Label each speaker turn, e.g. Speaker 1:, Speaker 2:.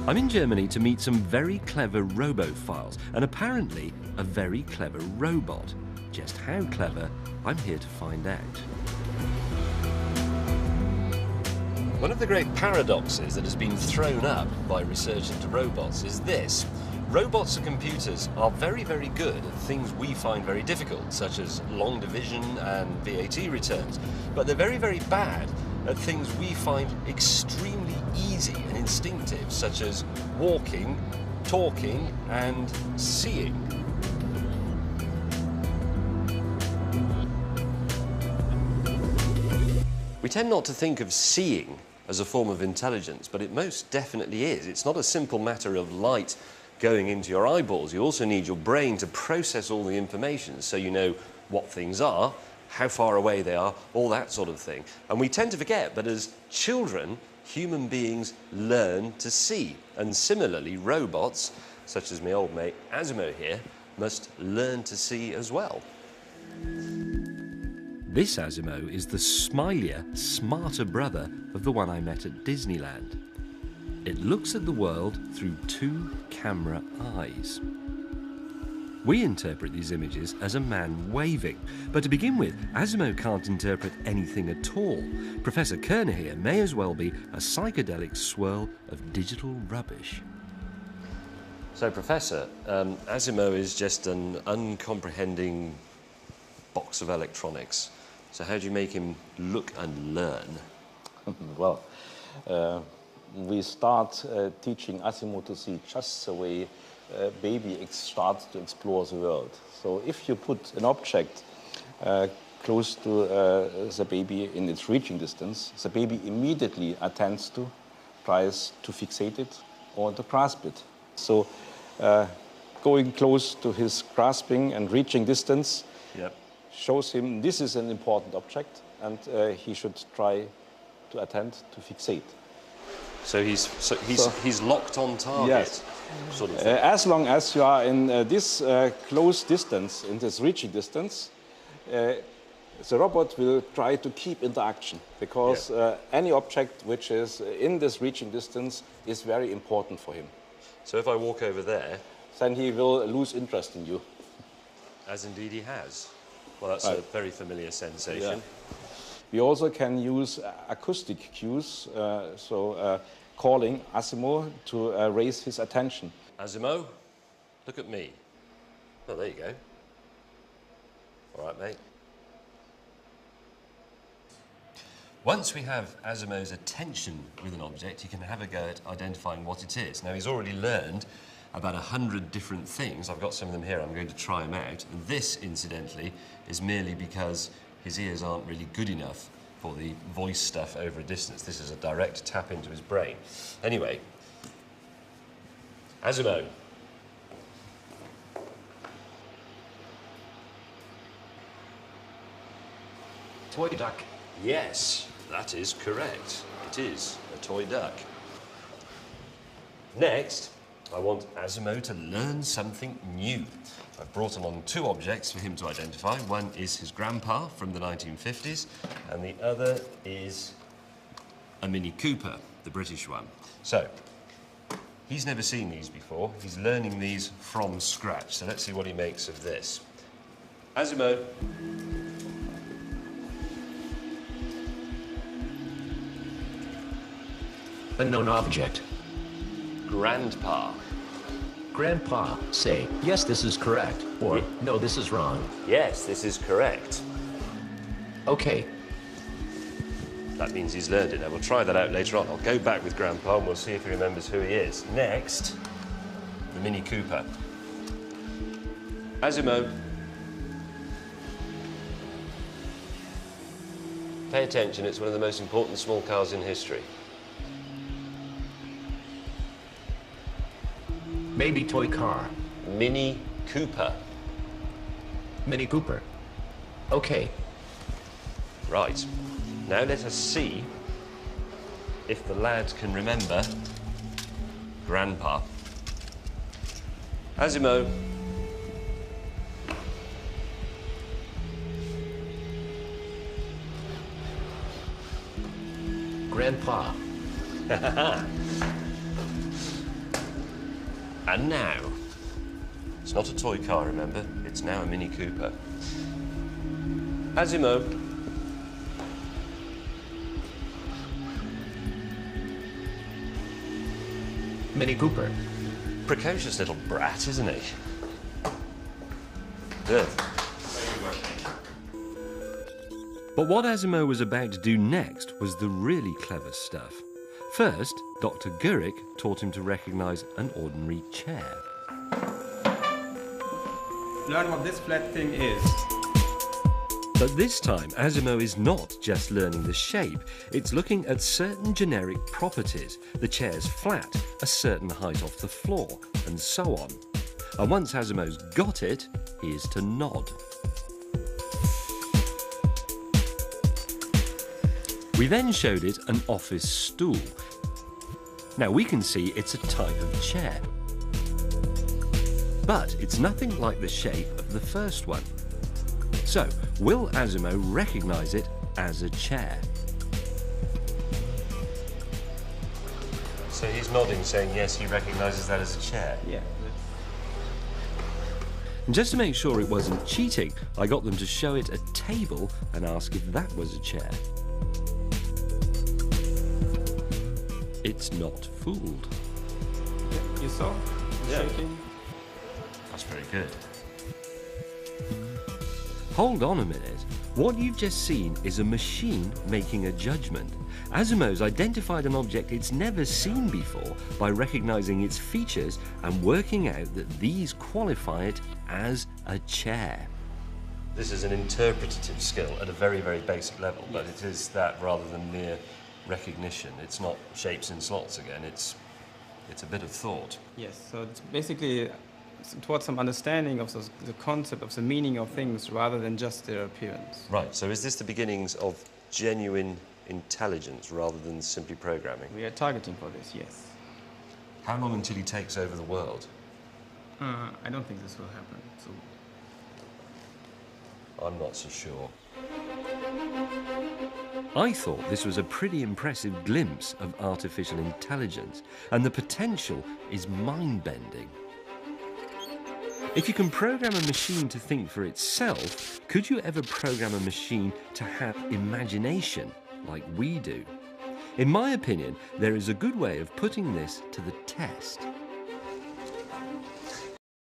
Speaker 1: I'm in Germany to meet some very clever robophiles and apparently a very clever robot. Just how clever, I'm here to find out. One of the great paradoxes that has been thrown up by research into robots is this. Robots and computers are very, very good at things we find very difficult, such as long division and VAT returns. But they're very, very bad at things we find extremely easy and instinctive, such as walking, talking, and seeing. We tend not to think of seeing as a form of intelligence, but it most definitely is. It's not a simple matter of light going into your eyeballs. You also need your brain to process all the information so you know what things are, how far away they are, all that sort of thing. And we tend to forget that as children, human beings learn to see. And similarly, robots, such as my old mate Asimo here, must learn to see as well. This Asimo is the smilier, smarter brother of the one I met at Disneyland. It looks at the world through two camera eyes. We interpret these images as a man waving, but to begin with, Asimo can't interpret anything at all. Professor Kerner here may as well be a psychedelic swirl of digital rubbish. So, Professor, Asimo is just an uncomprehending box of electronics. So how do you make him look and learn?
Speaker 2: Well, we start teaching Asimo to see just the way a baby starts to explore the world. So if you put an object close to the baby in its reaching distance, the baby immediately attends to, tries to fixate it or to grasp it. So going close to his grasping and reaching distance shows him this is an important object and he should try to attend to fixate.
Speaker 1: So he's locked on target.
Speaker 2: Yes.
Speaker 1: Sort of thing.
Speaker 2: As long as you are in this close distance, in this reaching distance, the robot will try to keep interaction because any object which is in this reaching distance is very important for him.
Speaker 1: So if I walk over there,
Speaker 2: then he will lose interest in you.
Speaker 1: As indeed he has. Well, that's a very familiar sensation.
Speaker 2: Yeah. We also can use acoustic cues, calling Asimo to raise his attention.
Speaker 1: Asimo, look at me. Oh, there you go. All right, mate. Once we have Asimo's attention with an object, he can have a go at identifying what it is. Now, he's already learned about 100 different things. I've got some of them here. I'm going to try them out. And this, incidentally, is merely because his ears aren't really good enough for the voice stuff over a distance. This is a direct tap into his brain. Anyway, Asimo.
Speaker 3: Toy duck.
Speaker 1: Yes, that is correct. It is a toy duck. Next, I want Asimo to learn something new. I've brought along two objects for him to identify. One is his grandpa from the 1950s, and the other is a Mini Cooper, the British one. So, he's never seen these before. He's learning these from scratch. So let's see what he makes of this. Asimo.
Speaker 3: Unknown object.
Speaker 1: Grandpa.
Speaker 3: Grandpa, say, yes, this is correct, or no, this is wrong.
Speaker 1: Yes, this is correct.
Speaker 3: Okay.
Speaker 1: That means he's learned it. Now, we'll try that out later on. I'll go back with Grandpa and we'll see if he remembers who he is. Next, the Mini Cooper. Asimo. Pay attention, it's one of the most important small cars in history.
Speaker 3: Maybe toy car.
Speaker 1: Mini Cooper.
Speaker 3: Mini Cooper. Okay.
Speaker 1: Right. Now let us see if the lad can remember Grandpa. Asimo.
Speaker 3: Grandpa.
Speaker 1: And now, it's not a toy car, remember? It's now a Mini Cooper. Asimo.
Speaker 3: Mini Cooper.
Speaker 1: Precocious little brat, isn't he? Good. But what Asimo was about to do next was the really clever stuff. First, Dr. Gurik taught him to recognise an ordinary chair.
Speaker 4: Learn what this flat thing is.
Speaker 1: But this time, Asimo is not just learning the shape, it's looking at certain generic properties. The chair's flat, a certain height off the floor, and so on. And once Asimo's got it, he is to nod. We then showed it an office stool. Now we can see it's a type of chair. But it's nothing like the shape of the first one. So, will Asimo recognise it as a chair? So he's nodding, saying yes, he recognises that as a chair.
Speaker 4: Yeah.
Speaker 1: And just to make sure it wasn't cheating, I got them to show it a table and ask if that was a chair. It's not fooled.
Speaker 4: You saw?
Speaker 1: Yeah.
Speaker 4: Shaking.
Speaker 1: That's very good. Hold on a minute. What you've just seen is a machine making a judgment. Asimo's identified an object it's never seen before by recognising its features and working out that these qualify it as a chair. This is an interpretative skill at a very, very basic level, but it is that rather than mere recognition. It's not shapes in slots again, it's a bit of thought.
Speaker 4: Yes, so it's basically towards some understanding of the concept of the meaning of things rather than just their appearance.
Speaker 1: Right, so is this the beginnings of genuine intelligence rather than simply programming?
Speaker 4: We are targeting for this, yes.
Speaker 1: How long until he takes over the world?
Speaker 4: I don't think this will happen. So
Speaker 1: I'm not so sure. I thought this was a pretty impressive glimpse of artificial intelligence, and the potential is mind-bending. If you can program a machine to think for itself, could you ever program a machine to have imagination like we do? In my opinion, there is a good way of putting this to the test.